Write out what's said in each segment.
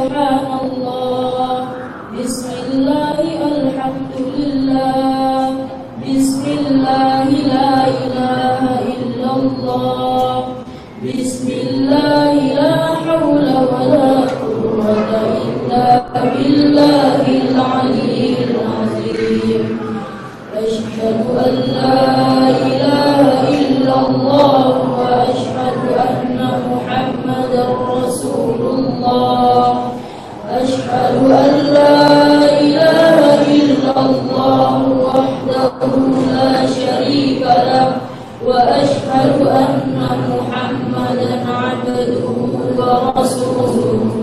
subhanallah, bismillah, alhamdulillah, bismillah, la ilaha illallah, bismillah, la hawla wa la quwwata illa billahil aliyyil azim. Asyhadu an la ilaha illallah wa asyhadu anna Muhammadar Rasulullah. Asyhadu an la ilaha illallah wahdahu la syarika lah wa asyhadu anna Muhammadan abduhu wa rasuluh.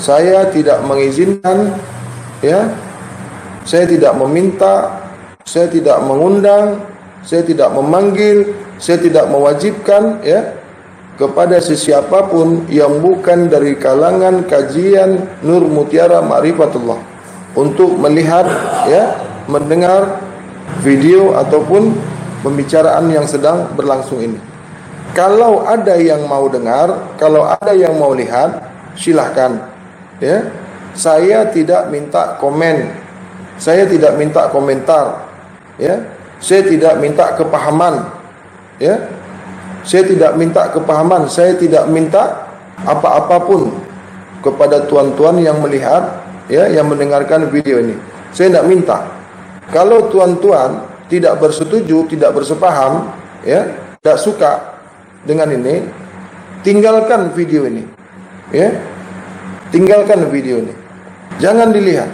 Saya tidak mengizinkan, saya tidak meminta, saya tidak mengundang, saya tidak memanggil, saya tidak mewajibkan kepada sesiapapun yang bukan dari kalangan kajian Nur Mutiara Ma'rifatullah untuk melihat, mendengar video ataupun pembicaraan yang sedang berlangsung ini. Kalau ada yang mau dengar, kalau ada yang mau lihat, silahkan. Saya tidak minta komen, saya tidak minta komentar, saya tidak minta kepahaman, saya tidak minta kepahaman, saya tidak minta apa-apapun kepada tuan-tuan yang melihat, yang mendengarkan video ini. Saya tidak minta. Kalau tuan-tuan tidak bersetuju, tidak bersepaham, tidak suka dengan ini, tinggalkan video ini, tinggalkan video ini, jangan dilihat.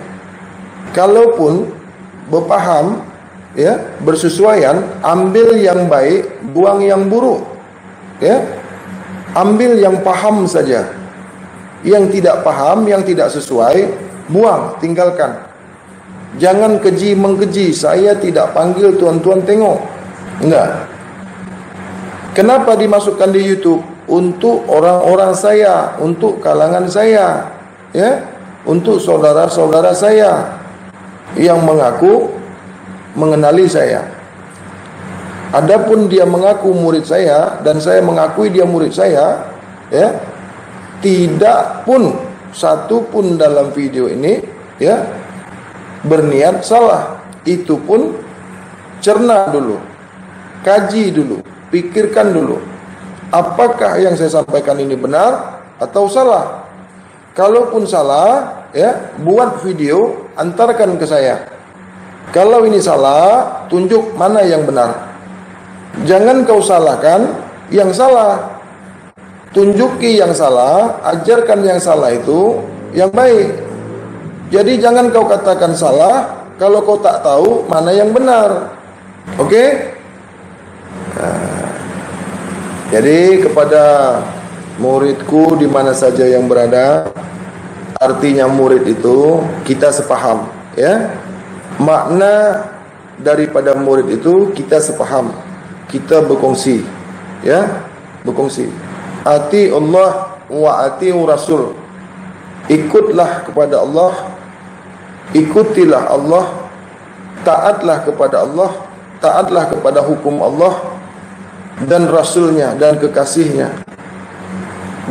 Kalaupun berpaham, bersesuaian, ambil yang baik, buang yang buruk, ambil yang paham saja, yang tidak paham, yang tidak sesuai, buang, tinggalkan. Jangan keji mengkeji. Saya tidak panggil tuan-tuan tengok, enggak. Kenapa dimasukkan di YouTube? Untuk orang-orang saya, untuk kalangan saya, untuk saudara-saudara saya yang mengaku mengenali saya. Adapun dia mengaku murid saya dan saya mengakui dia murid saya, tidak pun satu pun dalam video ini, berniat salah. Itu pun cerna dulu, kaji dulu, pikirkan dulu, apakah yang saya sampaikan ini benar atau salah. Kalaupun salah, buat video, antarkan ke saya. Kalau ini salah, tunjuk mana yang benar. Jangan kau salahkan yang salah, tunjuki yang salah, ajarkan yang salah itu yang baik. Jadi jangan kau katakan salah kalau kau tak tahu mana yang benar. Oke? Jadi kepada muridku di mana saja yang berada, artinya murid itu kita sepaham, makna daripada murid itu kita sepaham, kita berkongsi, berkongsi. Ati Allah wa ati Rasul. Ikutlah kepada Allah, ikutilah Allah, taatlah kepada Allah, taatlah kepada hukum Allah dan Rasulnya dan kekasihnya,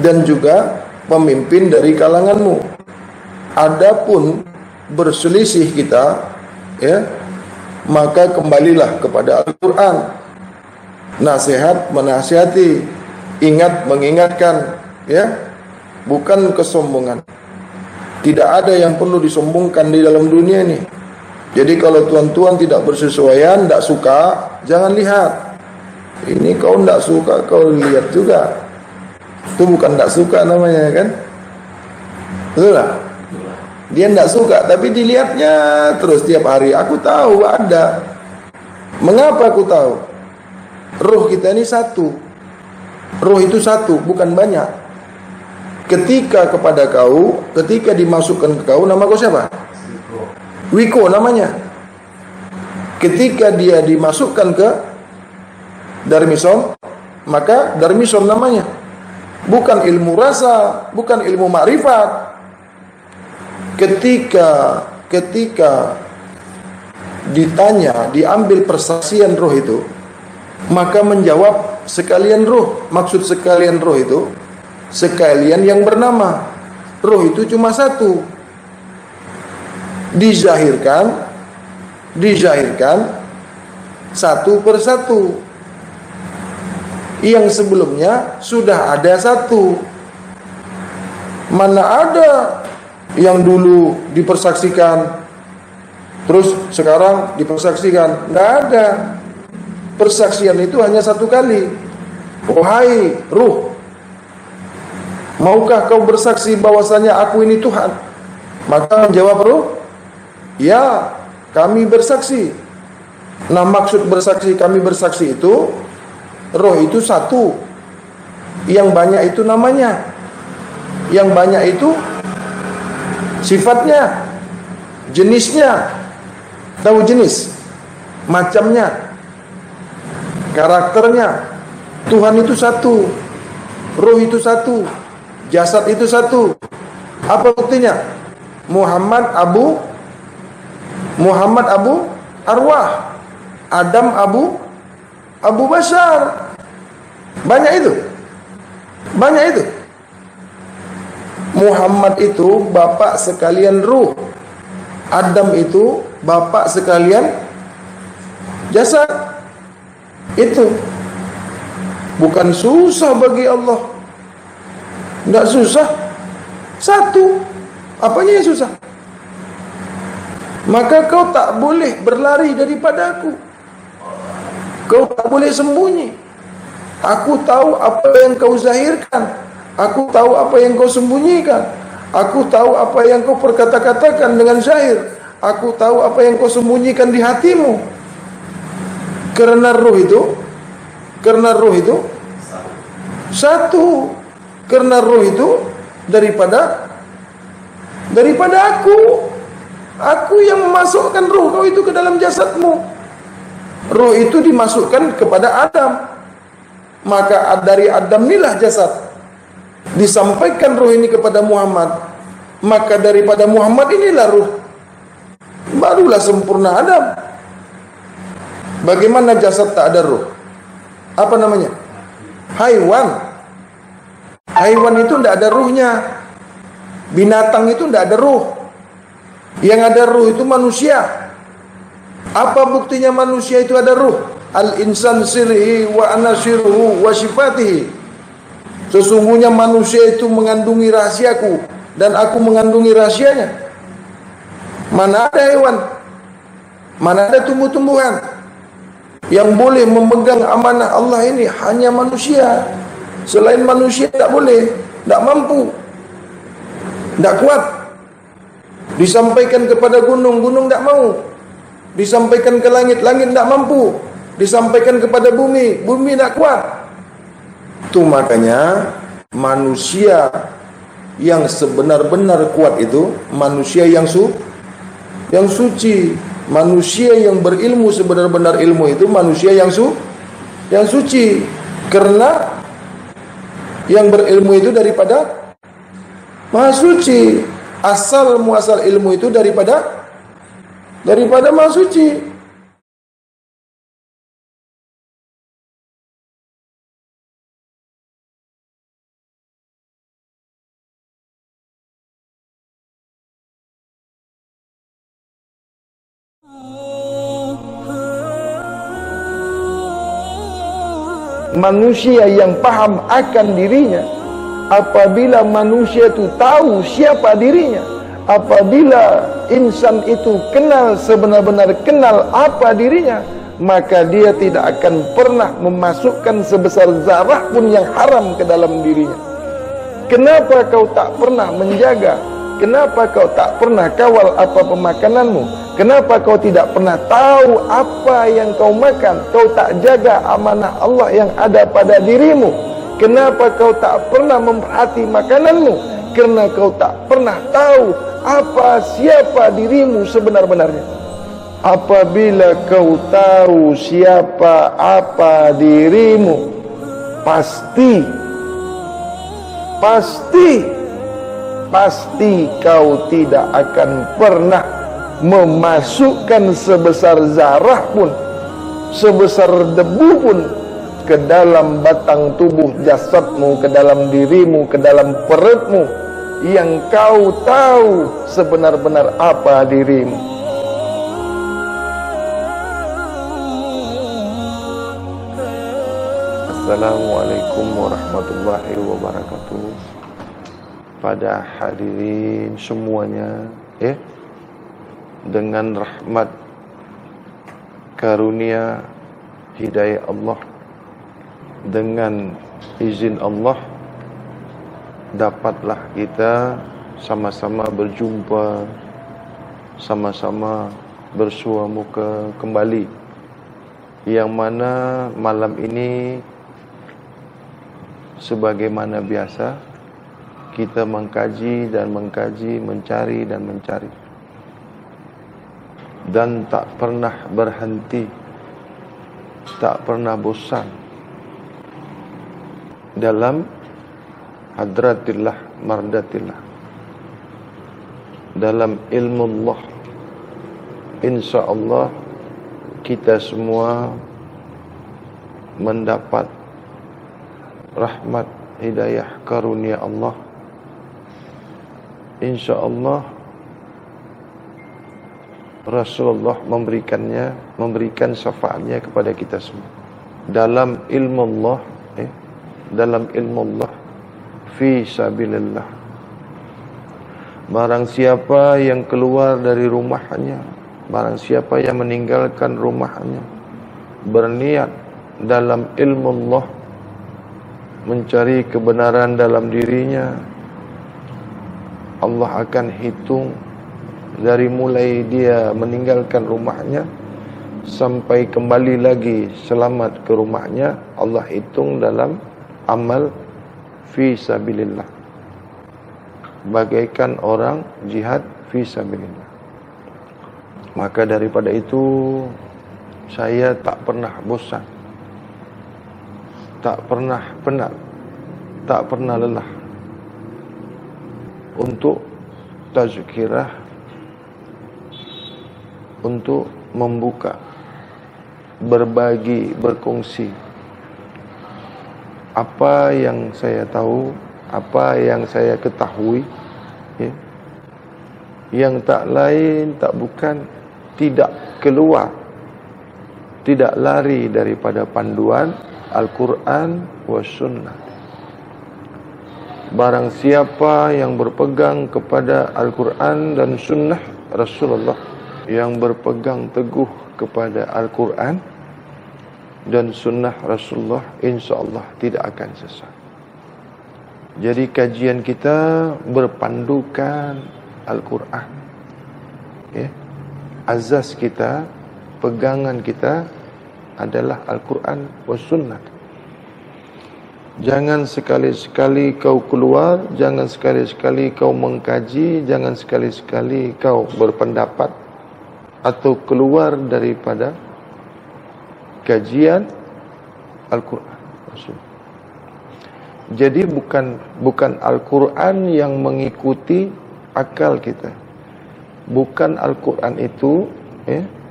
dan juga pemimpin dari kalanganmu. Adapun berselisih kita, maka kembalilah kepada Al-Quran. Nasihat menasihati, ingat mengingatkan, bukan kesombongan. Tidak ada yang perlu disombongkan di dalam dunia ini. Jadi kalau tuan-tuan tidak bersesuaian, tidak suka, jangan lihat, Ini kau tidak suka, kau lihat juga. Itu bukan tidak suka namanya kan? Betul lah. Dia tidak suka, tapi dilihatnya terus tiap hari. Aku tahu ada. Mengapa aku tahu? Roh kita ini satu. Roh itu satu, bukan banyak. Ketika kepada kau, ketika dimasukkan ke kau, nama kau siapa? Wiko namanya. Ketika dia dimasukkan ke Darmison, maka Darmison namanya. Bukan ilmu rasa, bukan ilmu makrifat. Ketika ditanya, diambil persaksian roh itu, maka menjawab sekalian roh. Maksud sekalian roh itu sekalian yang bernama. Roh itu cuma satu. Dizahirkan satu persatu. Yang sebelumnya sudah ada satu. Mana ada yang dulu dipersaksikan terus sekarang dipersaksikan? Nggak ada. Persaksian itu hanya satu kali. Wahai ruh, maukah kau bersaksi bahwasanya aku ini Tuhan? Maka menjawab ruh, ya, kami bersaksi. Nah, maksud bersaksi, kami bersaksi itu, roh itu satu. Yang banyak itu namanya. Yang banyak itu sifatnya, jenisnya. Tahu jenis? Macamnya, karakternya. Tuhan itu satu, roh itu satu, jasad itu satu. Apa buktinya? Muhammad Abu Arwah, Adam Abu Bashar. Banyak itu. Muhammad itu bapak sekalian ruh, Adam itu bapak sekalian jasad. Itu bukan susah bagi Allah. Tidak susah. Satu. Apanya yang susah? Maka kau tak boleh berlari daripada aku. Kau tak boleh sembunyi. Aku tahu apa yang kau zahirkan. Aku tahu apa yang kau sembunyikan. Aku tahu apa yang kau perkata-katakan dengan zahir. Aku tahu apa yang kau sembunyikan di hatimu. Karena roh itu satu. Karena roh itu daripada aku. Aku yang memasukkan roh kau itu ke dalam jasadmu. Roh itu dimasukkan kepada Adam. Maka dari Adam inilah jasad. Disampaikan roh ini kepada Muhammad. Maka daripada Muhammad inilah roh. Barulah sempurna Adam. Bagaimana jasad tak ada roh? Apa namanya? Haiwan. Haiwan itu tidak ada ruhnya. Binatang itu tidak ada ruh. Yang ada ruh itu manusia. Apa buktinya manusia itu ada ruh? Al-insan sirhi wa anasiruhu wa sifatihi. Sesungguhnya manusia itu mengandungi rahasiaku dan aku mengandungi rahasianya. Mana ada hewan? Mana ada tumbuh-tumbuhan? Yang boleh memegang amanah Allah ini hanya manusia. Selain manusia tak boleh, tak mampu, tak kuat. Disampaikan kepada gunung, gunung tak mau. Disampaikan ke langit, langit tak mampu. Disampaikan kepada bumi, bumi tak kuat. Itu makanya manusia yang sebenar-benar kuat itu manusia yang suci. Manusia yang berilmu sebenar-benar ilmu itu manusia yang suci. Karena yang berilmu itu daripada Maha Suci. Asal muasal ilmu itu daripada Maha Suci. Manusia yang paham akan dirinya, apabila manusia itu tahu siapa dirinya, apabila insan itu kenal sebenar-benar kenal apa dirinya, maka dia tidak akan pernah memasukkan sebesar zarah pun yang haram ke dalam dirinya. Kenapa kau tak pernah menjaga? Kenapa kau tak pernah kawal apa pemakananmu? Kenapa kau tidak pernah tahu apa yang kau makan? Kau tak jaga amanah Allah yang ada pada dirimu. Kenapa kau tak pernah memperhati makananmu? Karena kau tak pernah tahu apa siapa dirimu sebenar-benarnya. Apabila kau tahu siapa apa dirimu, pasti kau tidak akan pernah memasukkan sebesar zarah pun, sebesar debu pun ke dalam batang tubuh jasadmu, ke dalam dirimu, ke dalam perutmu, yang kau tahu sebenar-benar apa dirimu. Assalamualaikum warahmatullahi wabarakatuh. Pada hadirin semuanya, dengan rahmat karunia hidayah Allah, dengan izin Allah, dapatlah kita sama-sama berjumpa, sama-sama bersua muka kembali, yang mana malam ini sebagaimana biasa kita mengkaji dan mengkaji, mencari dan mencari, dan tak pernah berhenti, tak pernah bosan dalam hadratillah mardatillah, dalam ilmu Allah. InsyaAllah kita semua mendapat rahmat hidayah karunia Allah. InsyaAllah Rasulullah memberikan syafaatnya kepada kita semua dalam ilmu Allah, dalam ilmu Allah fi sabilillah. Barang siapa yang keluar dari rumahnya, barang siapa yang meninggalkan rumahnya, berniat dalam ilmu Allah, mencari kebenaran dalam dirinya, Allah akan hitung dari mulai dia meninggalkan rumahnya sampai kembali lagi selamat ke rumahnya. Allah hitung dalam amal fi sabilillah, bagaikan orang jihad fi sabilillah. Maka daripada itu, saya tak pernah bosan, tak pernah penat, tak pernah lelah untuk tazkirah, untuk membuka, berbagi, berkongsi apa yang saya tahu, apa yang saya ketahui, yang tak lain tak bukan, tidak keluar, tidak lari daripada panduan Al-Quran wa Sunnah. Barang siapa yang berpegang kepada Al-Quran dan Sunnah Rasulullah, yang berpegang teguh kepada Al-Quran dan Sunnah Rasulullah, insyaAllah tidak akan sesat. Jadi kajian kita berpandukan Al-Quran, azas kita, pegangan kita adalah Al-Quran wa Sunnah. Jangan sekali-sekali kau keluar, jangan sekali-sekali kau mengkaji, jangan sekali-sekali kau berpendapat atau keluar daripada kajian Al-Quran. Jadi bukan Al-Quran yang mengikuti akal kita. Bukan Al-Quran itu,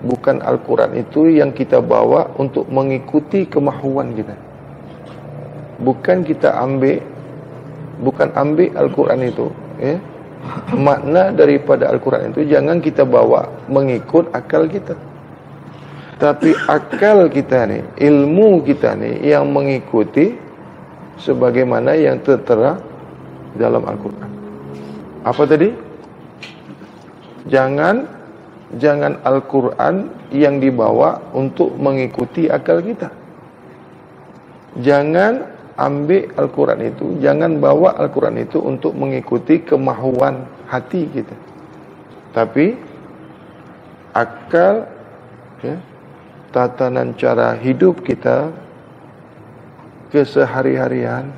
bukan Al-Quran itu yang kita bawa untuk mengikuti kemahuan kita. Bukan kita ambil Al-Quran itu, makna daripada Al-Quran itu jangan kita bawa mengikut akal kita. Tapi akal kita ni, ilmu kita ni yang mengikuti sebagaimana yang tertera dalam Al-Quran. Apa tadi? Jangan jangan Al-Quran yang dibawa untuk mengikuti akal kita. Jangan ambil Al-Quran itu, jangan bawa Al-Quran itu untuk mengikuti kemahuan hati kita. Tapi akal, ya, tatanan cara hidup kita, kesehari-harian,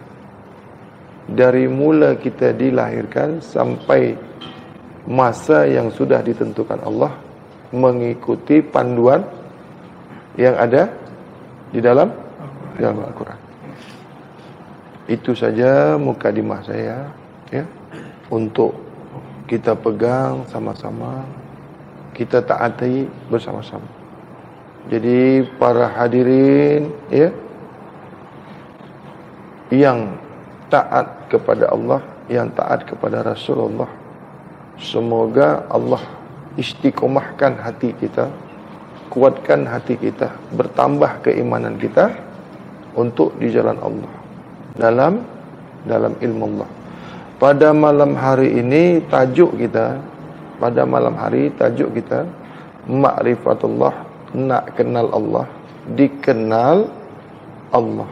dari mula kita dilahirkan sampai masa yang sudah ditentukan Allah, mengikuti panduan yang ada di dalam Al-Quran. Itu saja mukadimah saya, ya, untuk kita pegang sama-sama, kita taati bersama-sama. Jadi para hadirin, ya, yang taat kepada Allah, yang taat kepada Rasulullah, semoga Allah istiqomahkan hati kita, kuatkan hati kita, bertambah keimanan kita untuk di jalan Allah, dalam ilmu Allah. Pada malam hari ini tajuk kita, Ma'rifatullah, nak kenal Allah, dikenal Allah.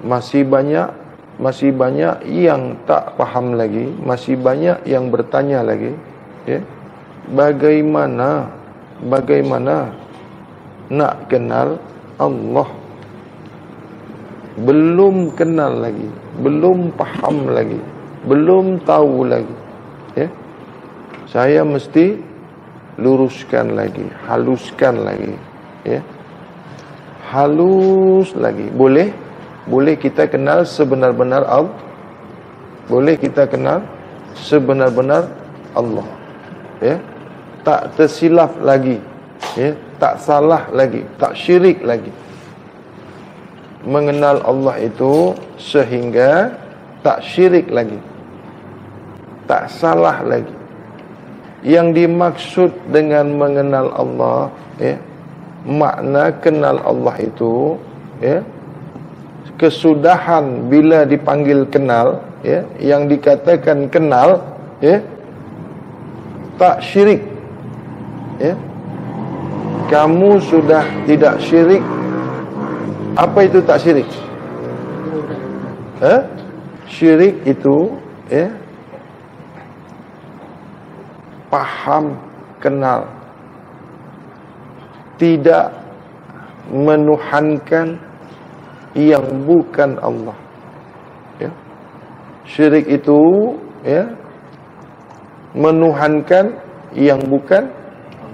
Masih banyak yang tak faham lagi, masih banyak yang bertanya lagi, ya. Bagaimana nak kenal Allah? Belum kenal lagi, belum paham lagi, belum tahu lagi, ya. Saya mesti luruskan lagi, haluskan lagi, ya. Halus lagi. Boleh kita kenal sebenar-benar Allah. Boleh kita kenal sebenar-benar Allah, ya. Tak tersilap lagi, ya, tak salah lagi, tak syirik lagi. Mengenal Allah itu sehingga tak syirik lagi, tak salah lagi. Yang dimaksud dengan mengenal Allah, ya, makna kenal Allah itu, ya, kesudahan bila dipanggil kenal, ya, yang dikatakan kenal, ya, tak syirik, ya. Kamu sudah tidak syirik. Apa itu tak syirik? Syirik itu, ya, paham, kenal, tidak menuhankan yang bukan Allah, ya. Syirik itu, ya, menuhankan yang bukan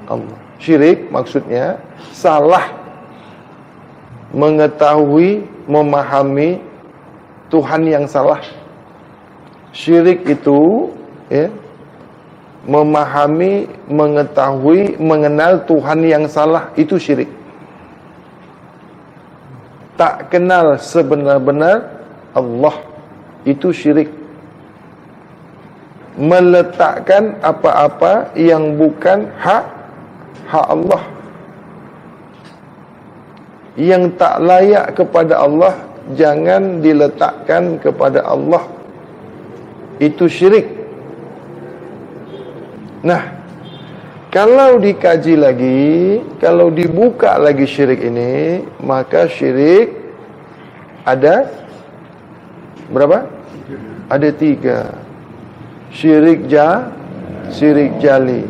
Allah. Syirik maksudnya salah mengetahui, memahami Tuhan yang salah. Syirik itu, ya, memahami, mengetahui, mengenal Tuhan yang salah, itu syirik. Tak kenal sebenar-benar Allah, itu syirik. Meletakkan apa-apa yang bukan hak Allah, yang tak layak kepada Allah, jangan diletakkan kepada Allah. Itu syirik. Nah, kalau dikaji lagi, kalau dibuka lagi syirik ini, maka syirik ada berapa? Ada 3. Syirik jali.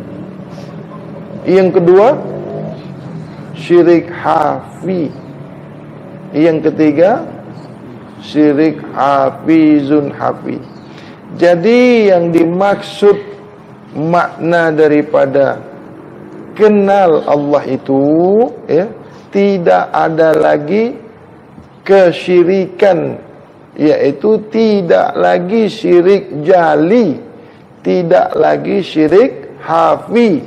Yang kedua, syirik hafi. Yang ketiga, syirik hafizun hafi. Jadi yang dimaksud makna daripada kenal Allah itu, ya, tidak ada lagi kesyirikan, yaitu tidak lagi syirik jali, tidak lagi syirik hafi,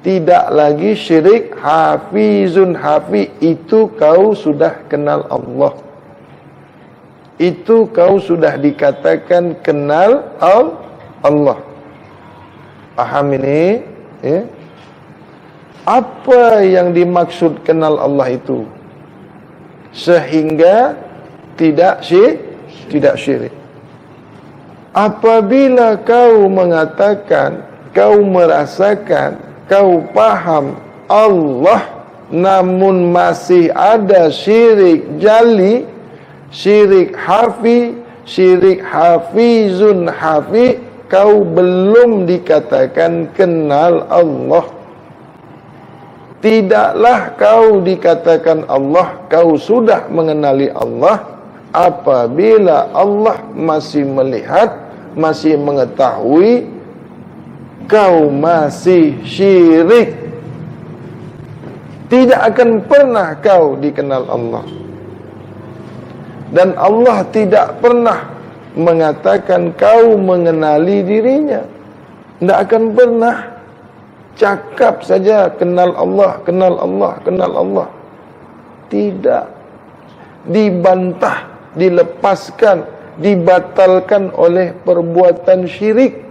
tidak lagi syirik hafizun hafi. Itu kau sudah kenal Allah. Itu kau sudah dikatakan kenal Allah. Paham ini, ya? Apa yang dimaksud kenal Allah itu? Sehingga tidak syirik. Apabila kau mengatakan, kau merasakan kau paham Allah namun masih ada syirik jali, syirik hafi, syirik hafizun hafi, kau belum dikatakan kenal Allah. Tidaklah kau dikatakan Allah, kau sudah mengenali Allah apabila Allah masih melihat, masih mengetahui, kau masih syirik. Tidak akan pernah kau dikenal Allah. Dan Allah tidak pernah mengatakan kau mengenali dirinya. Tidak akan pernah. Cakap saja kenal Allah, kenal Allah, kenal Allah. Tidak. Dibantah, dilepaskan, dibatalkan oleh perbuatan syirik.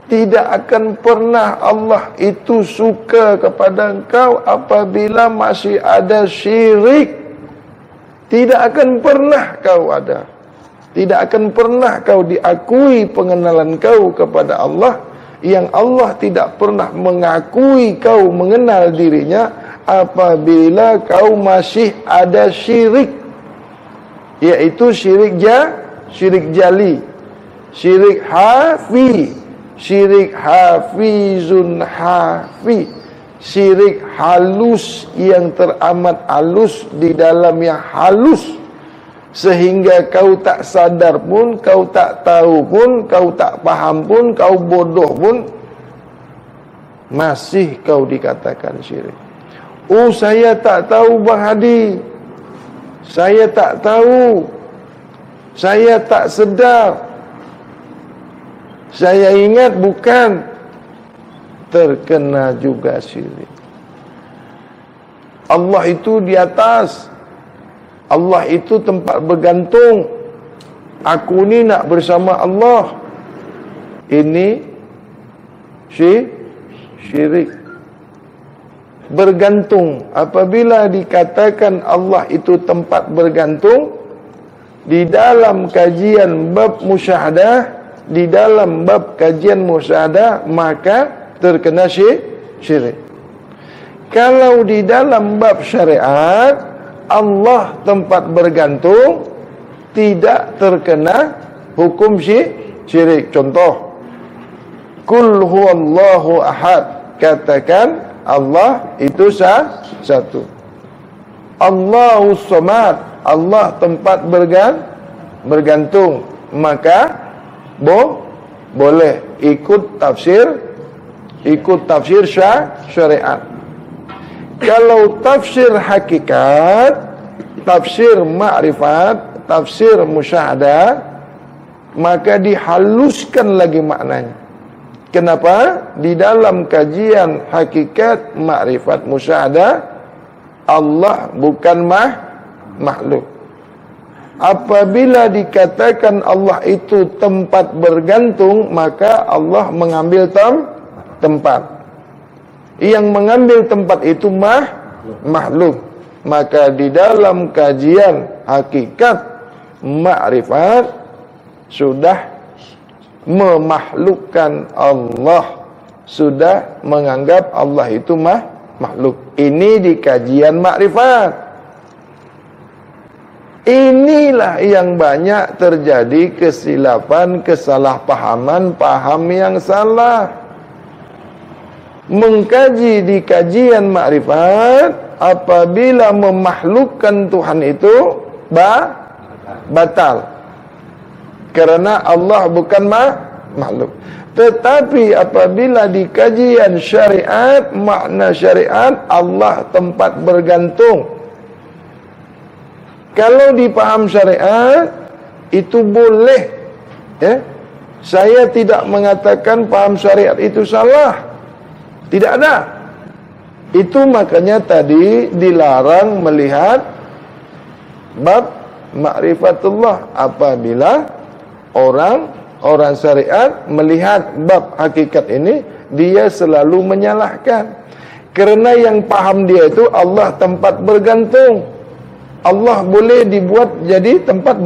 Tidak akan pernah Allah itu suka kepada engkau apabila masih ada syirik. Tidak akan pernah kau ada. Tidak akan pernah kau diakui pengenalan kau kepada Allah, yang Allah tidak pernah mengakui kau mengenal dirinya apabila kau masih ada syirik, yaitu syirik jali, syirik hafi, syirik hafizun hafi, syirik halus yang teramat halus di dalam yang halus, sehingga kau tak sadar pun, kau tak tahu pun, kau tak paham pun, kau bodoh pun, masih kau dikatakan syirik. Oh, saya tak tahu Bang Hadi, saya tak tahu, saya tak sedar, saya ingat bukan, terkena juga syirik. Allah itu di atas, Allah itu tempat bergantung. Aku ni nak bersama Allah. Ini syirik. Bergantung. Apabila dikatakan Allah itu tempat bergantung, di dalam kajian bab musyahadah, di dalam bab kajian musyahadah, maka terkena syirik. Kalau di dalam bab syariat Allah tempat bergantung, tidak terkena hukum syirik. Contoh, Qul huwallahu ahad, katakan Allah itu satu. Allahus samad, Allah tempat bergantung, maka boleh ikut tafsir syariat. Kalau tafsir hakikat, tafsir ma'rifat, tafsir musyahadah, maka dihaluskan lagi maknanya. Kenapa? Di dalam kajian hakikat, ma'rifat, musyahadah, Allah bukan makhluk. Apabila dikatakan Allah itu tempat bergantung, maka Allah mengambil tempat. Yang mengambil tempat itu makhluk. Maka di dalam kajian hakikat ma'rifat sudah memakhlukkan Allah, sudah menganggap Allah itu makhluk. Ini di kajian ma'rifat. Inilah yang banyak terjadi kesilapan, kesalahpahaman, paham yang salah. Mengkaji di kajian ma'rifat, apabila memakhlukkan Tuhan itu batal, karena Allah bukan makhluk. Tetapi apabila di kajian syariat, makna syariat, Allah tempat bergantung. Kalau dipaham syariat, itu boleh. Saya tidak mengatakan paham syariat itu salah. Tidak ada. Itu makanya tadi dilarang melihat bab ma'rifatullah. Apabila orang syariat melihat bab hakikat ini, dia selalu menyalahkan. Karena yang paham dia itu Allah tempat bergantung. Allah boleh dibuat jadi tempat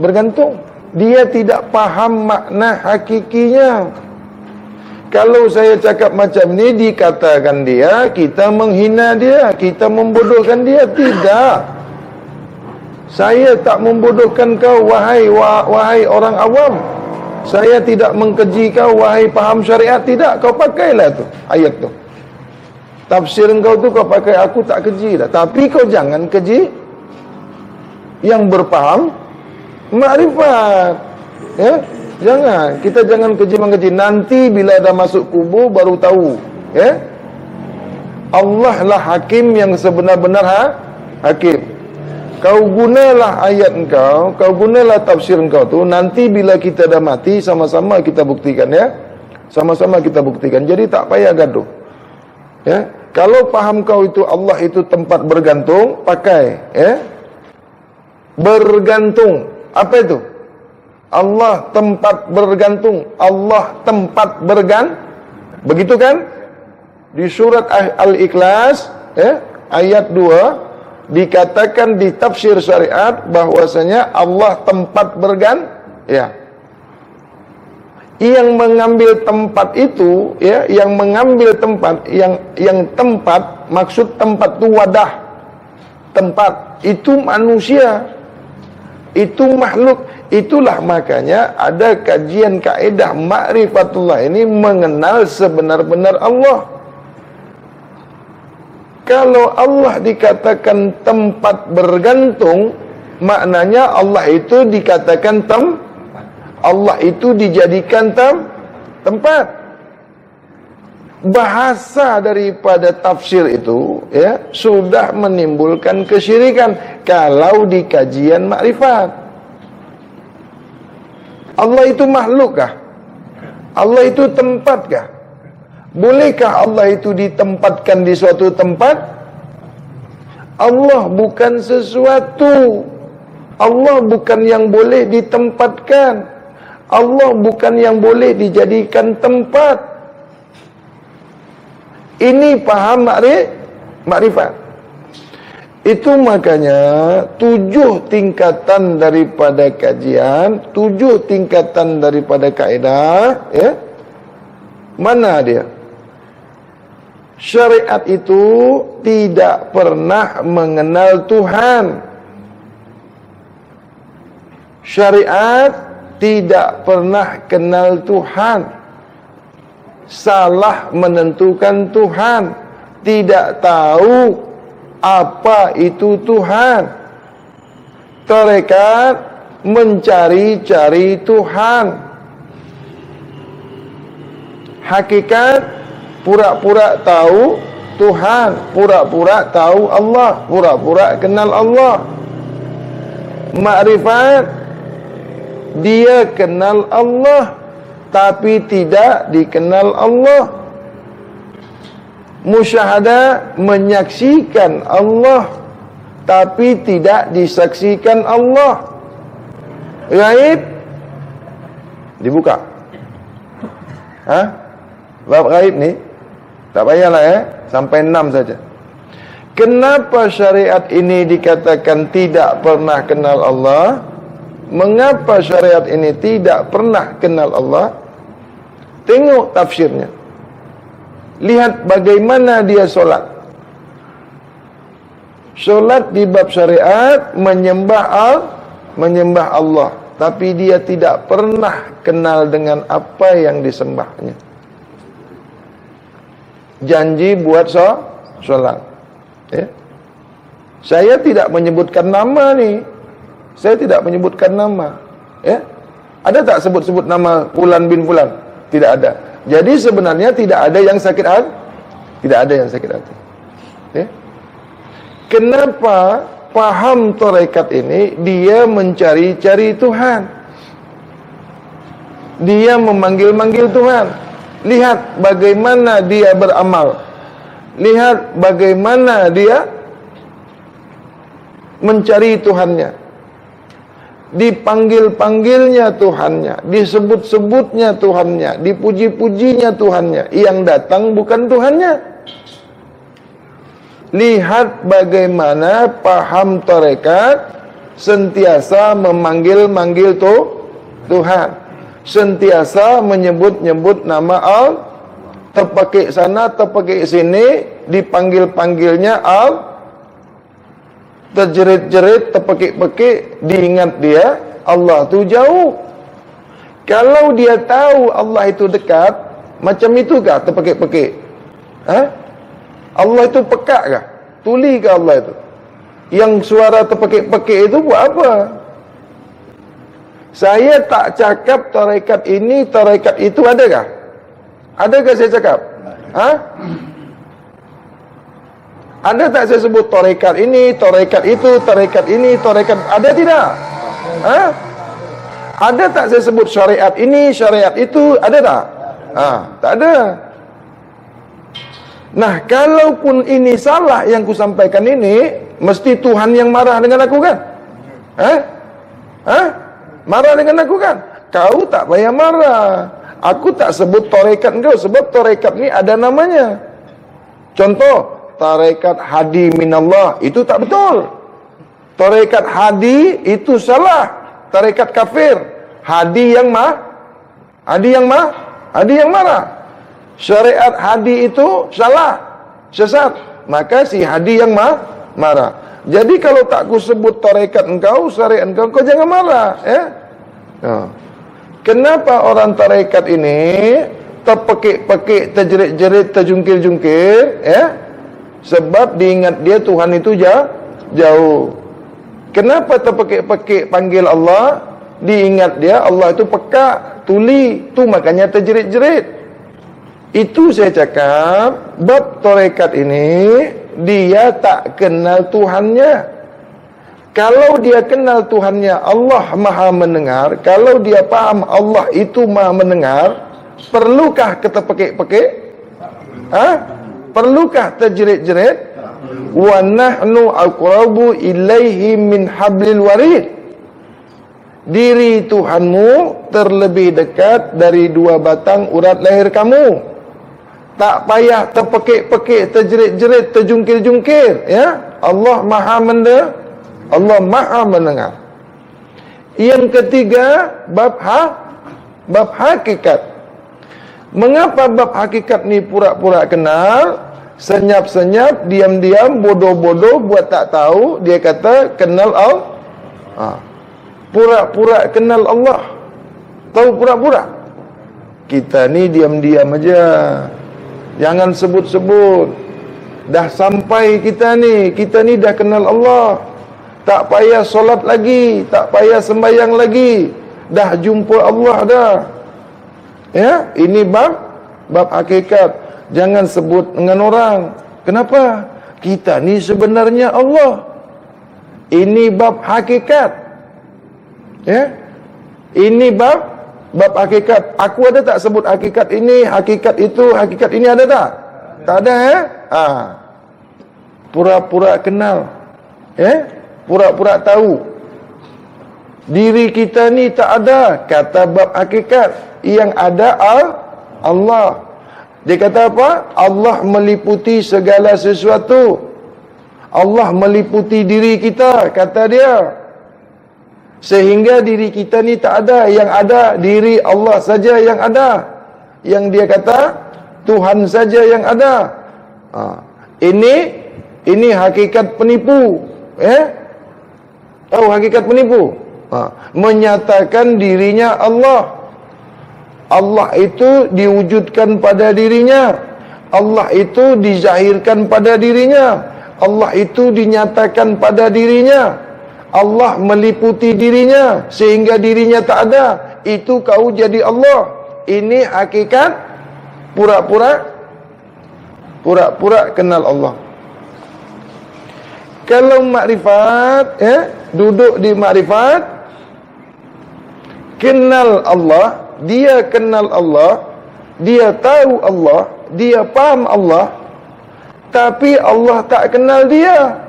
bergantung. Dia tidak paham makna hakikinya. Kalau saya cakap macam ni, dikatakan dia, kita menghina dia, kita membodohkan dia. Tidak. Saya tak membodohkan kau, wahai orang awam. Saya tidak mengkeji kau, wahai paham syariat. Tidak, kau pakailah tu ayat tu. Tafsir engkau tu kau pakai, aku tak keji dah. Tapi kau jangan keji yang berpaham makrifat. Ya? Jangan, kita jangan keji-mengeji. Nanti bila dah masuk kubur baru tahu. Ya? Allah lah hakim yang sebenar-benar hakim. Kau gunalah ayat engkau, kau gunalah tafsir engkau tu. Nanti bila kita dah mati, sama-sama kita buktikan, ya. Sama-sama kita buktikan. Jadi tak payah gaduh. Ya. Kalau paham kau itu Allah itu tempat bergantung, pakai, ya. Bergantung. Apa itu? Allah tempat bergantung. Allah tempat begitu kan? Di surat Al-Ikhlas, ya, ayat 2 dikatakan di tafsir syariat bahwasanya Allah tempat ya. Yang mengambil tempat itu, ya, yang mengambil tempat, yang tempat, maksud tempat itu wadah. Tempat itu manusia. Itu makhluk. Itulah makanya ada kajian kaedah ma'rifatullah ini mengenal sebenar-benar Allah. Kalau Allah dikatakan tempat bergantung, maknanya Allah itu dikatakan Allah itu dijadikan tempat. Bahasa daripada tafsir itu, ya, sudah menimbulkan kesyirikan kalau di kajian makrifat. Allah itu makhlukkah? Allah itu tempatkah? Bolehkah Allah itu ditempatkan di suatu tempat? Allah bukan sesuatu. Allah bukan yang boleh ditempatkan. Allah bukan yang boleh dijadikan tempat. Ini paham makrifat. Itu makanya 7 tingkatan daripada kajian, 7 tingkatan daripada kaedah, ya. Mana dia? Syariat itu tidak pernah mengenal Tuhan. Syariat tidak pernah kenal Tuhan. Salah menentukan Tuhan. Tidak tahu apa itu Tuhan. Tarekat mencari-cari Tuhan. Hakikat pura-pura tahu Tuhan, pura-pura tahu Allah, pura-pura kenal Allah. Makrifat, dia kenal Allah tapi tidak dikenal Allah. Musyahadah, menyaksikan Allah tapi tidak disaksikan Allah. Gaib dibuka. Bab gaib ni tak payahlah, ya, sampai 6 saja. Kenapa syariat ini dikatakan tidak pernah kenal Allah? Mengapa syariat ini tidak pernah kenal Allah? Tengok tafsirnya. Lihat bagaimana dia solat. Solat di bab syariat menyembah Allah, tapi dia tidak pernah kenal dengan apa yang disembahnya. Janji buat solat, ya. Saya tidak menyebutkan nama ni. Saya tidak menyebutkan nama, ya. Ada tak sebut-sebut nama Fulan bin Fulan? Tidak ada. Jadi sebenarnya tidak ada yang sakit hati. Tidak ada yang sakit hati, ya. Kenapa paham tarekat ini dia mencari-cari Tuhan? Dia memanggil-manggil Tuhan. Lihat bagaimana dia beramal. Lihat bagaimana dia mencari Tuhannya. Dipanggil-panggilnya Tuhannya, disebut-sebutnya Tuhannya, dipuji-pujinya Tuhannya. Yang datang bukan Tuhannya. Lihat bagaimana paham tarekat sentiasa memanggil-manggil Tuhan, sentiasa menyebut-nyebut nama terpekik sana, terpekik sini, dipanggil-panggilnya terjerit-jerit, terpekik-pekik, diingat dia, Allah tu jauh. Kalau dia tahu Allah itu dekat, macam itukah terpekik-pekik? Allah itu pekak kah? Tuli ke Allah itu? Yang suara terpekik-pekik itu buat apa? Saya tak cakap tarekat ini, tarekat itu, adakah? Adakah saya cakap? Ada tak saya sebut tarekat ini, tarekat itu, tarekat ini, tarekat, ada tidak? Ada tak saya sebut syariat ini, syariat itu, ada tak? Tak ada. Nah, kalaupun ini salah yang ku sampaikan ini, mesti Tuhan yang marah dengan aku kan? Marah dengan aku kan? Kau tak payah marah. Aku tak sebut tarekat kau, sebab tarekat ni ada namanya. Contoh, tarekat hadi minallah, itu tak betul. Tarekat hadi itu salah. Tarekat kafir. Hadi yang marah. Syariat hadi itu salah, sesat. Maka si hadi yang marah. Jadi kalau tak ku sebut tarekat engkau, syariat engkau jangan marah, ya. Kenapa orang tarekat ini terpekik-pekik, terjerit-jerit, terjungkir-jungkir, ya? Sebab diingat dia Tuhan itu jauh. Kenapa terpekik-pekik panggil Allah? Diingat dia Allah itu pekak, tuli, tu makanya terjerit-jerit. Itu saya cakap, bab tarekat ini dia tak kenal Tuhannya. Kalau dia kenal Tuhannya, Allah Maha mendengar. Kalau dia faham Allah itu Maha mendengar, perlukah terpekik-pekik? Perlukah terjerit-jerit? Wa nahnu aqrabu ilaihi min hablil warid. Diri Tuhanmu terlebih dekat dari dua batang urat leher kamu. Tak payah terpekik-pekik, terjerit-jerit, terjungkir-jungkir, ya. Allah Maha mendengar. Yang ketiga, bab hakikat. Mengapa bab hakikat ni pura-pura kenal, senyap-senyap, diam-diam, bodoh-bodoh, buat tak tahu, dia kata kenal Allah. Pura-pura kenal Allah. Tahu pura-pura? Kita ni diam-diam aja. Jangan sebut-sebut. Dah sampai kita ni dah kenal Allah. Tak payah solat lagi, tak payah sembahyang lagi. Dah jumpa Allah dah. Ya, ini bab hakikat. Jangan sebut dengan orang. Kenapa? Kita ni sebenarnya Allah. Ini bab hakikat. Ya. Ini bab hakikat. Aku ada tak sebut hakikat ini, hakikat itu, hakikat ini, ada tak? Tak ada, ya? Pura-pura kenal. Ya? Pura-pura tahu. Diri kita ni tak ada, kata bab hakikat. Yang ada Allah. Dia kata apa? Allah meliputi segala sesuatu. Allah meliputi diri kita, kata dia. Sehingga diri kita ni tak ada. Yang ada diri Allah saja yang ada. Yang dia kata Tuhan saja yang ada. Ini hakikat penipu. Tahu hakikat penipu? Menyatakan dirinya Allah. Allah itu diwujudkan pada dirinya. Allah itu dizahirkan pada dirinya. Allah itu dinyatakan pada dirinya. Allah meliputi dirinya sehingga dirinya tak ada. Itu kau jadi Allah. Ini hakikat pura-pura kenal Allah. Kalau makrifat, duduk di makrifat, kenal Allah, dia kenal Allah, dia tahu Allah, dia faham Allah, tapi Allah tak kenal dia.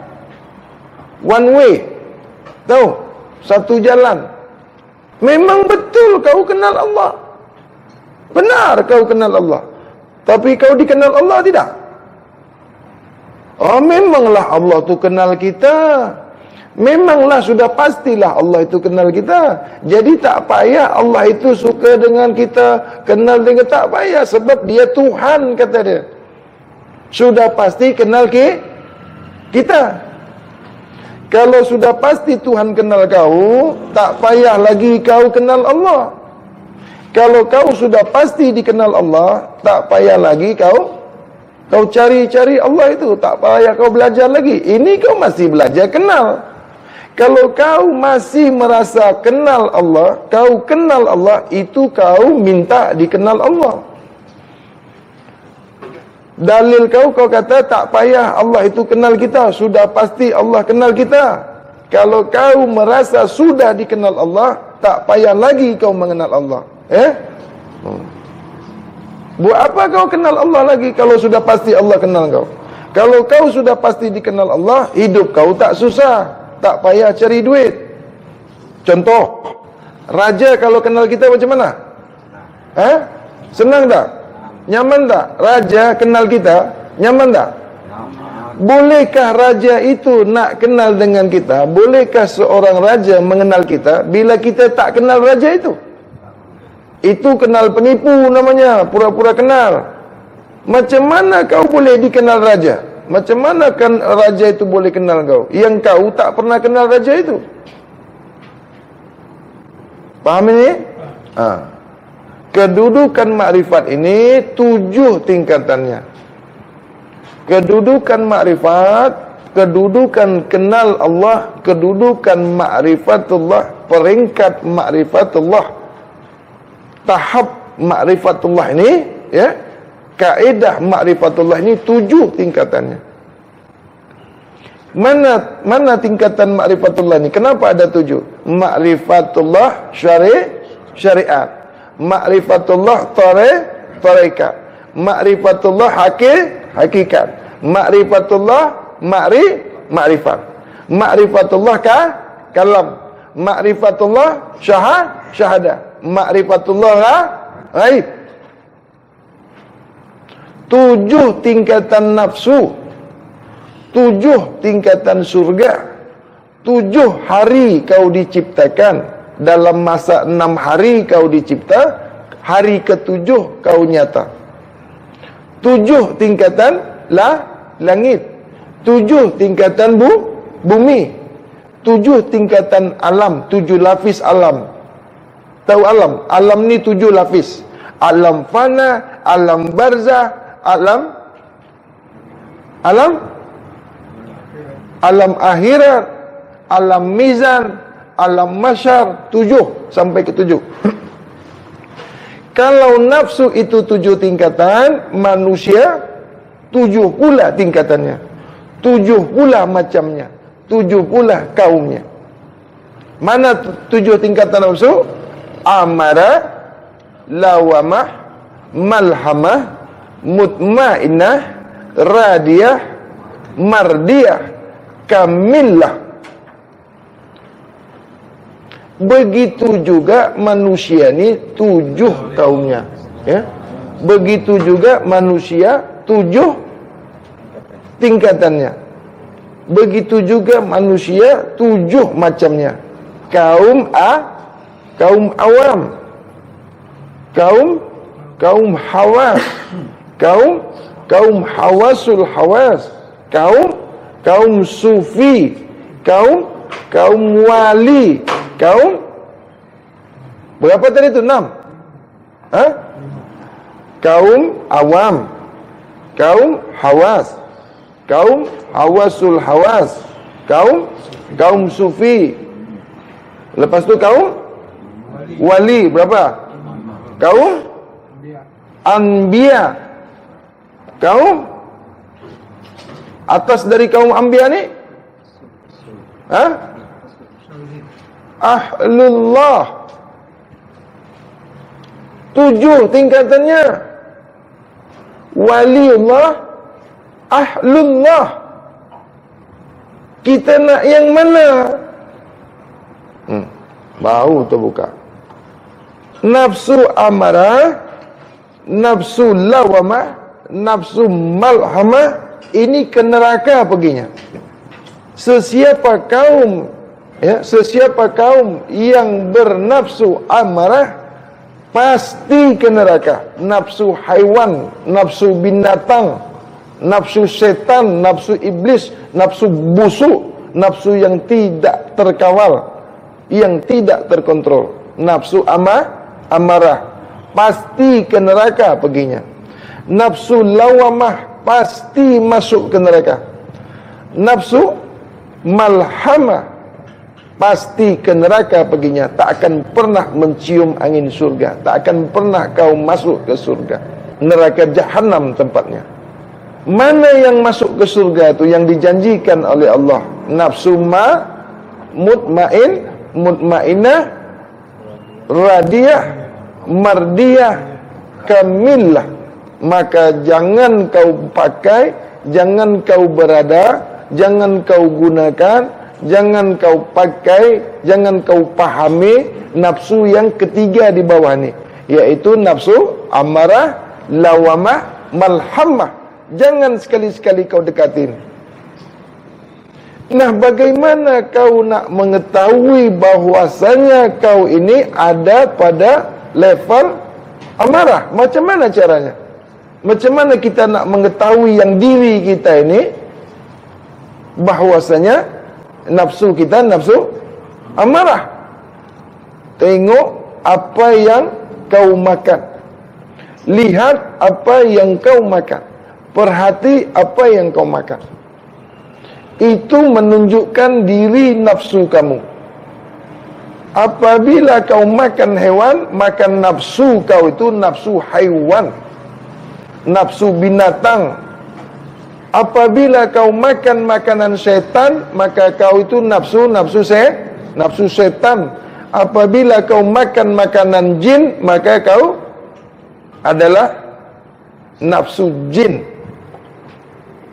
One way. Tahu? Satu jalan. Memang betul kau kenal Allah. Benar kau kenal Allah. Tapi kau dikenal Allah tidak? Memanglah Allah tu kenal kita. Memanglah sudah pastilah Allah itu kenal kita. Jadi tak payah Allah itu suka dengan kita, kenal dengan, tak payah, sebab dia Tuhan, kata dia. Sudah pasti kenal kita. Kalau sudah pasti Tuhan kenal kau, tak payah lagi kau kenal Allah. Kalau kau sudah pasti dikenal Allah, tak payah lagi kau cari-cari Allah itu, tak payah kau belajar lagi. Ini kau masih belajar kenal. Kalau kau masih merasa kenal Allah, kau kenal Allah, itu kau minta dikenal Allah. Dalil kau kata tak payah Allah itu kenal kita, sudah pasti Allah kenal kita. Kalau kau merasa sudah dikenal Allah, tak payah lagi kau mengenal Allah. Buat apa kau kenal Allah lagi kalau sudah pasti Allah kenal kau? Kalau kau sudah pasti dikenal Allah, hidup kau tak susah, tak payah cari duit. Contoh, raja kalau kenal kita macam mana? Senang tak? Nyaman tak? Raja kenal kita, nyaman tak? Bolehkah raja itu nak kenal dengan kita? Bolehkah seorang raja mengenal kita bila kita tak kenal raja itu? Itu kenal penipu namanya, pura-pura kenal. Macam mana kau boleh dikenal raja? Macam mana kan raja itu boleh kenal kau, yang kau tak pernah kenal raja itu? Faham ini? Kedudukan makrifat ini 7 tingkatannya. Kedudukan makrifat, kedudukan kenal Allah, kedudukan makrifatullah, peringkat makrifatullah, tahap makrifatullah ini, ya, kaedah makrifatullah ini 7 tingkatannya. Mana tingkatan makrifatullah ini? Kenapa ada 7? Makrifatullah syariat, Ma'rifatullah tarekat, Ma'rifatullah hakikat, Ma'rifatullah ma'rifat, Ma'rifatullah kalam, Ma'rifatullah syahadah, Ma'rifatullah ghaib. 7 tingkatan nafsu, 7 tingkatan surga, 7 hari kau diciptakan. Dalam masa 6 hari kau dicipta, hari ke-7 kau nyata. 7 tingkatan langit, 7 tingkatan bumi, 7 tingkatan alam, 7 lapis alam. Tahu alam? Alam ni 7 lapis. Alam fana, alam barzah, alam akhirat, alam mizan, alam masyar, 7 sampai ke 7. Kalau nafsu itu 7 tingkatan, manusia 7 pula tingkatannya, 7 pula macamnya, 7 pula kaumnya. Mana 7 tingkatan nafsu? Amarah, lawamah, malhamah, mutmainah, radiyah, mardiyah, kamillah. Begitu juga manusia ni 7 kaumnya, ya. Begitu juga manusia 7 tingkatannya. Begitu juga manusia 7 macamnya. Kaum awam, kaum hawas, kaum hawasul hawas, kaum sufi, kaum wali, kaum berapa tadi itu? 6. Kaum awam, kaum hawas, kaum hawasul hawas, kaum sufi. Lepas tu kaum wali, berapa? Kaum anbiya. Kaum atas dari kaum anbiya ni ahlullah. 7 tingkatannya. Waliullah, ahlullah. Kita nak yang mana? Bau terbuka. Nafsu amarah, nafsu lawamah, nafsu malhamah, ini ke neraka perginya. Sesiapa kaum yang bernafsu amarah pasti ke neraka. Nafsu haiwan, nafsu binatang, nafsu setan, nafsu iblis, nafsu busuk, nafsu yang tidak terkawal, yang tidak terkontrol, nafsu amarah pasti ke neraka perginya. Nafsu lawamah pasti masuk ke neraka. Nafsu malhamah pasti ke neraka perginya. Tak akan pernah mencium angin surga, tak akan pernah kau masuk ke surga. Neraka jahanam tempatnya. Mana yang masuk ke surga itu yang dijanjikan oleh Allah? Nafsu mutmainah, radiyah, mardiyah, kamilah. Maka jangan kau pakai, jangan kau berada, jangan kau gunakan, jangan kau pakai, jangan kau pahami nafsu yang ketiga di bawah ini, yaitu nafsu amarah, lawamah, malhamah. Jangan sekali-sekali kau dekatin. Nah, bagaimana kau nak mengetahui bahwasanya kau ini ada pada level amarah? Macam mana caranya? Macam mana kita nak mengetahui yang diri kita ini bahwasanya nafsu kita nafsu amarah? Tengok apa yang kau makan. Lihat apa yang kau makan. Perhati apa yang kau makan. Itu menunjukkan diri nafsu kamu. Apabila kau makan hewan, makan nafsu kau itu nafsu haiwan, nafsu binatang. Apabila kau makan makanan setan, maka kau itu nafsu setan. Apabila kau makan makanan jin, maka kau adalah nafsu jin.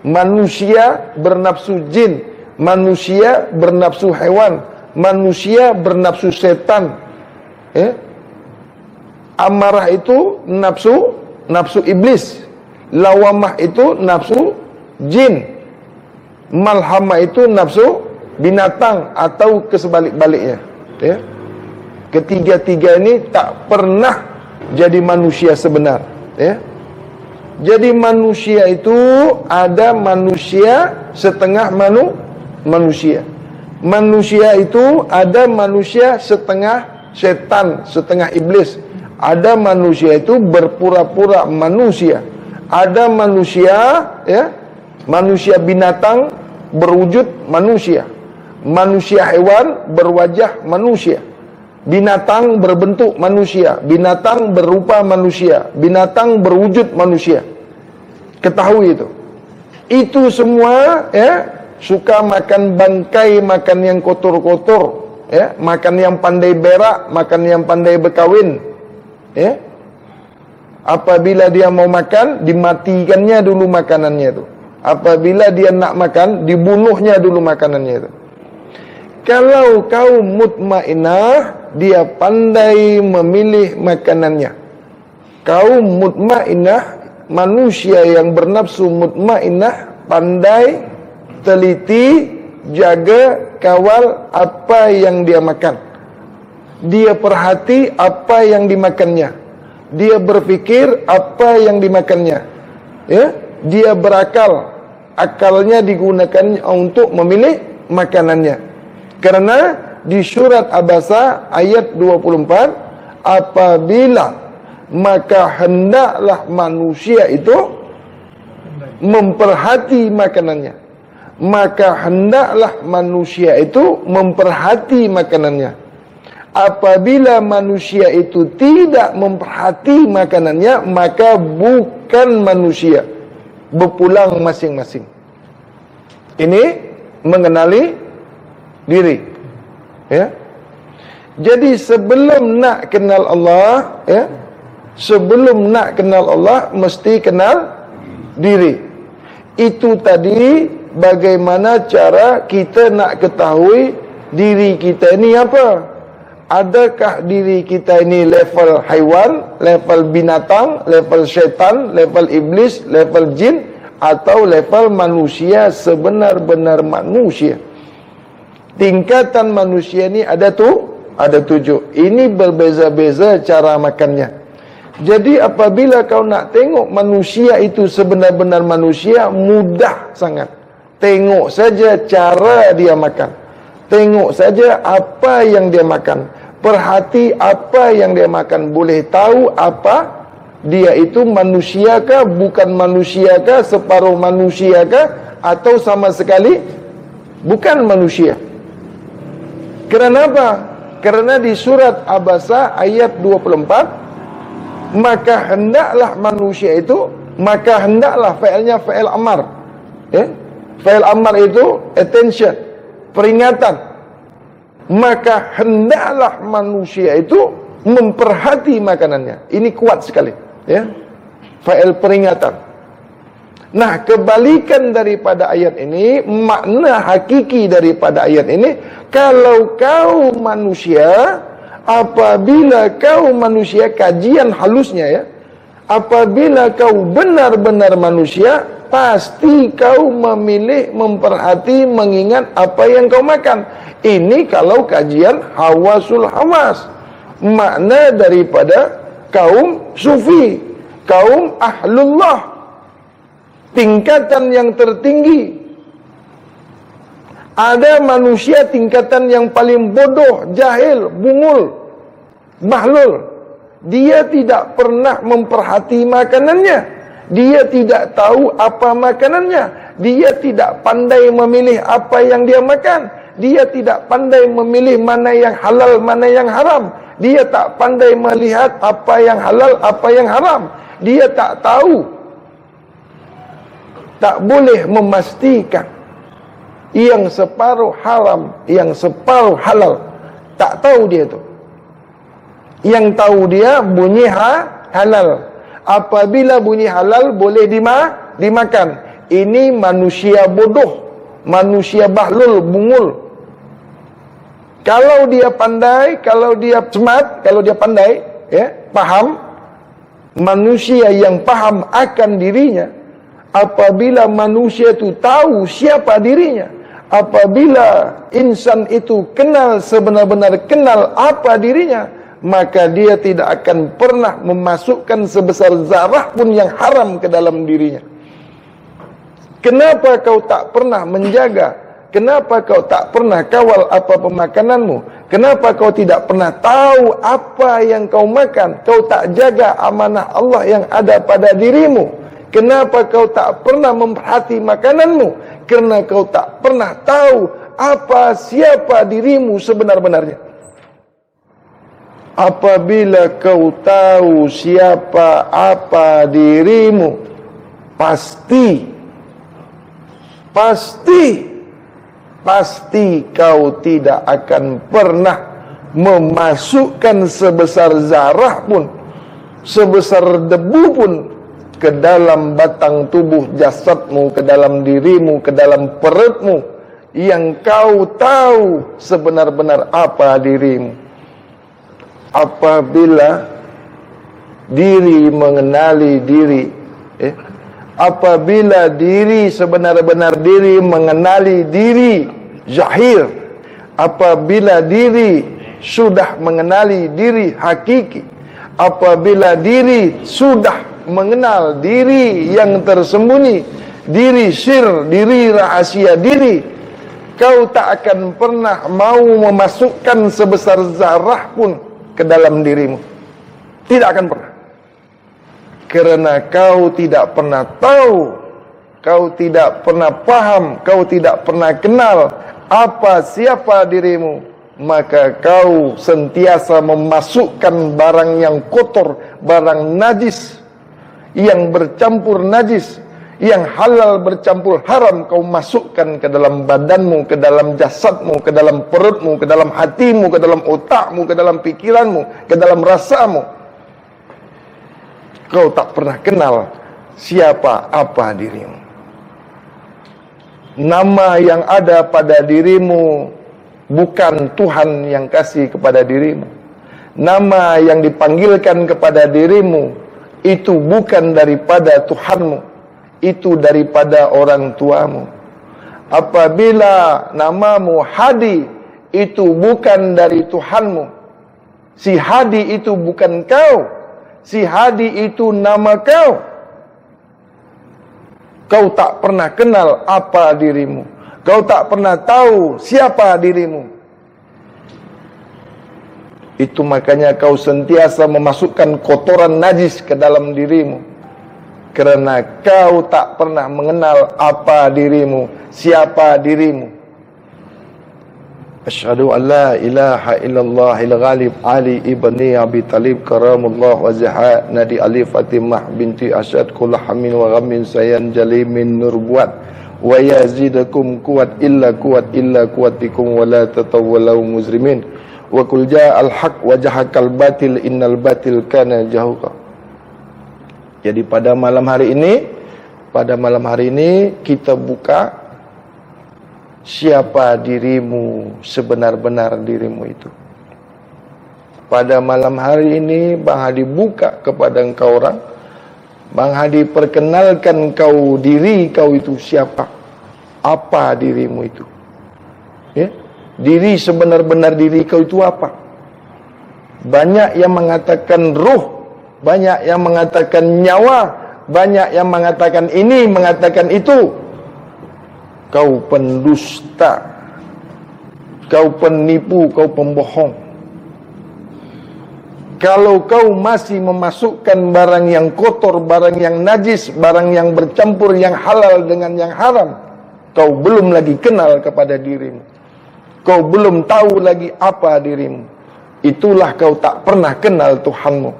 Manusia bernafsu jin, manusia bernafsu hewan, manusia bernafsu setan. Amarah itu nafsu iblis. Lawamah itu nafsu jin. Malhamah itu nafsu binatang atau kesebalik-baliknya. Ketiga-tiga ini tak pernah jadi manusia sebenar. Jadi manusia itu ada manusia setengah manusia. Manusia itu ada manusia setengah setan, setengah iblis. Ada manusia itu berpura-pura manusia. Ada manusia, manusia binatang berwujud manusia. Manusia hewan berwajah manusia. Binatang berbentuk manusia, binatang berupa manusia, binatang berwujud manusia. Ketahui itu. Itu semua suka makan bangkai, makan yang kotor-kotor, makan yang pandai berak, makan yang pandai berkawin. Apabila dia mau makan, dimatikannya dulu makanannya itu. Apabila dia nak makan, dibunuhnya dulu makanannya itu. Kalau kaum mutmainah, dia pandai memilih makanannya. Kaum mutmainah, manusia yang bernafsu mutmainah, pandai, teliti, jaga, kawal apa yang dia makan. Dia perhati apa yang dimakannya. Dia berfikir apa yang dimakannya. Dia berakal. Akalnya digunakan untuk memilih makanannya. Karena di surat Abasa ayat 24, apabila maka hendaklah manusia itu memperhati makanannya. Maka hendaklah manusia itu memperhati makanannya. Apabila manusia itu tidak memperhati makanannya, maka bukan manusia. Berpulang masing-masing. Ini mengenali diri. Jadi sebelum nak kenal Allah, sebelum nak kenal Allah, mesti kenal diri. Itu tadi bagaimana cara kita nak ketahui diri kita ini apa. Adakah diri kita ini level haiwan, level binatang, level syaitan, level iblis, level jin, atau level manusia sebenar-benar manusia. Tingkatan manusia ini ada 7. Ini berbeza-beza cara makannya. Jadi apabila kau nak tengok manusia itu sebenar-benar manusia, mudah sangat. Tengok saja cara dia makan. Tengok saja apa yang dia makan. Perhati apa yang dia makan. Boleh tahu apa dia itu manusiakah, bukan manusiakah, separuh manusiakah, atau sama sekali bukan manusia. Kerana apa? Kerana di surat Abasa ayat 24, maka hendaklah manusia itu, maka hendaklah failnya fail amar. Fail amar itu attention, peringatan. Maka hendaklah manusia itu memperhati makanannya. Ini kuat sekali, fail peringatan. Nah, kebalikan daripada ayat ini, makna hakiki daripada ayat ini, kalau kau manusia, apabila kau manusia, kajian halusnya apabila kau benar-benar manusia, pasti kau memilih, memperhati, mengingat apa yang kau makan. Ini kalau kajian hawasul hawas, makna daripada kaum sufi, kaum ahlullah, tingkatan yang tertinggi. Ada manusia tingkatan yang paling bodoh, jahil, bungul, bahlul. Dia tidak pernah memperhati makanannya. Dia tidak tahu apa makanannya. Dia tidak pandai memilih apa yang dia makan. Dia tidak pandai memilih mana yang halal, mana yang haram. Dia tak pandai melihat apa yang halal, apa yang haram. Dia tak tahu, tak boleh memastikan yang separuh haram, yang separuh halal. Tak tahu dia tu. Yang tahu dia bunyi halal. Apabila bunyi halal boleh dimakan. Ini manusia bodoh, manusia bahlul, bungul. Kalau dia pandai, kalau dia smart, kalau dia pandai, paham, manusia yang paham akan dirinya, apabila manusia itu tahu siapa dirinya, apabila insan itu kenal, sebenar-benar kenal apa dirinya, maka dia tidak akan pernah memasukkan sebesar zarah pun yang haram ke dalam dirinya. Kenapa kau tak pernah menjaga? Kenapa kau tak pernah kawal apa pemakananmu? Kenapa kau tidak pernah tahu apa yang kau makan? Kau tak jaga amanah Allah yang ada pada dirimu. Kenapa kau tak pernah memperhati makananmu? Kerana kau tak pernah tahu siapa dirimu sebenar-benarnya. Apabila kau tahu apa dirimu, pasti kau tidak akan pernah memasukkan sebesar zarah pun, sebesar debu pun ke dalam batang tubuh jasadmu, ke dalam dirimu, ke dalam perutmu, yang kau tahu sebenar-benar apa dirimu. Apabila diri mengenali diri, apabila diri sebenar-benar diri mengenali diri zahir, apabila diri sudah mengenali diri hakiki, apabila diri sudah mengenal diri yang tersembunyi, diri sir, diri rahasia diri, kau tak akan pernah mau memasukkan sebesar zarah pun ke dalam dirimu. Tidak akan pernah. Kerana kau tidak pernah tahu, kau tidak pernah paham, kau tidak pernah kenal siapa dirimu, maka kau sentiasa memasukkan barang yang kotor, barang najis, yang bercampur najis, yang halal bercampur haram, kau masukkan ke dalam badanmu, ke dalam jasadmu, ke dalam perutmu, ke dalam hatimu, ke dalam otakmu, ke dalam pikiranmu, ke dalam rasamu. Kau tak pernah kenal apa dirimu. Nama yang ada pada dirimu bukan Tuhan yang kasih kepada dirimu. Nama yang dipanggilkan kepada dirimu itu bukan daripada Tuhanmu, itu daripada orang tuamu. Apabila namamu Hadi, itu bukan dari Tuhanmu. Si Hadi itu bukan kau. Si Hadi itu nama kau. Kau tak pernah kenal apa dirimu. Kau tak pernah tahu siapa dirimu. Itu makanya kau sentiasa memasukkan kotoran najis ke dalam dirimu. Kerana kau tak pernah mengenal apa dirimu, siapa dirimu. Asyhadu an la ilaha illallah al-ghalib Ali ibni Abi Talib karamullah wa zaha nadi Ali Fatimah binti Asyad kullahamin wa ghammin sayan jalimin nurbuat wa yazidakum kuat illa kuatikum wa la tatawwalau muzrimin wa qul ja'al haq wa jahakal batil innal batil kana jahuqa. Jadi pada malam hari ini kita buka siapa dirimu, sebenar-benar dirimu itu. Pada malam hari ini Bang Hadi buka kepada engkau orang. Bang Hadi perkenalkan kau diri kau itu siapa. Apa dirimu itu? Ya? Diri sebenar-benar diri kau itu apa? Banyak yang mengatakan ruh, banyak yang mengatakan nyawa, banyak yang mengatakan ini, mengatakan itu. Kau pendusta, kau penipu, kau pembohong. Kalau kau masih memasukkan barang yang kotor, barang yang najis, barang yang bercampur yang halal dengan yang haram, kau belum lagi kenal kepada dirimu. Kau belum tahu lagi apa dirimu. Itulah kau tak pernah kenal Tuhanmu.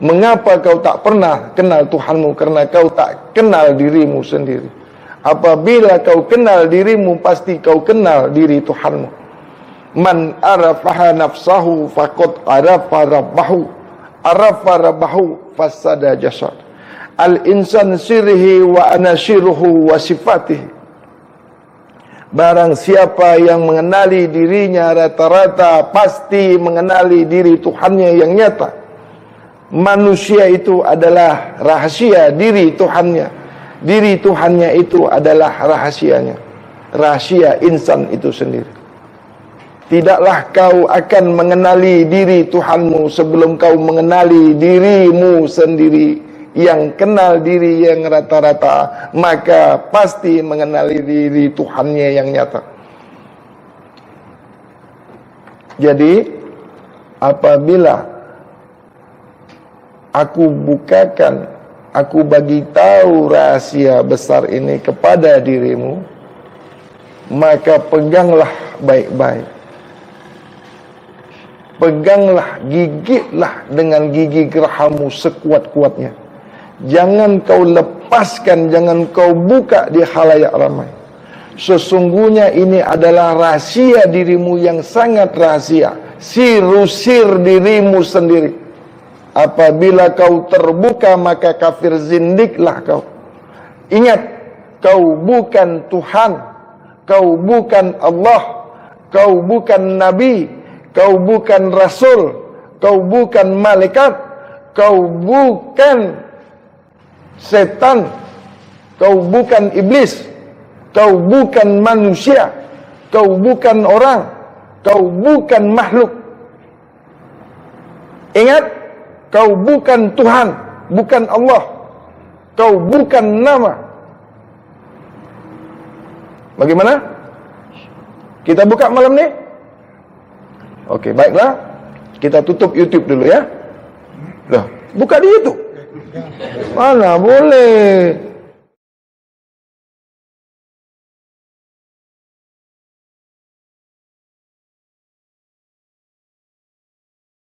Mengapa kau tak pernah kenal Tuhanmu? Karena kau tak kenal dirimu sendiri. Apabila kau kenal dirimu, pasti kau kenal diri Tuhanmu. Man arafaha nafsahu faqad arafa rabbahu. Arafa rabbahu fasada jasad. Al-insan sirhi wa anashiruhu wa sifatihi. Barang siapa yang mengenali dirinya rata-rata pasti mengenali diri Tuhannya yang nyata. Manusia itu adalah rahasia diri Tuhannya. Diri Tuhannya itu adalah rahasianya. Rahasia insan itu sendiri. Tidaklah kau akan mengenali diri Tuhanmu sebelum kau mengenali dirimu sendiri. Yang kenal diri yang rata-rata, maka pasti mengenali diri Tuhannya yang nyata. Jadi, apabila aku bukakan, aku bagi tahu rahasia besar ini kepada dirimu, maka peganglah baik-baik. Peganglah, gigitlah dengan gigi gerahamu sekuat-kuatnya. Jangan kau lepaskan, jangan kau buka di khalayak ramai. Sesungguhnya ini adalah rahasia dirimu yang sangat rahasia. Sir-sir dirimu sendiri. Apabila kau terbuka, maka kafir zindiklah kau. Ingat, kau bukan Tuhan, kau bukan Allah, kau bukan Nabi, kau bukan Rasul, kau bukan malaikat, kau bukan setan, kau bukan iblis, kau bukan manusia, kau bukan orang, kau bukan makhluk. Ingat, kau bukan Tuhan, bukan Allah, kau bukan nama. Bagaimana? Kita buka malam ni? Okey, baiklah. Kita tutup YouTube dulu ya. Loh, buka di YouTube. Mana boleh.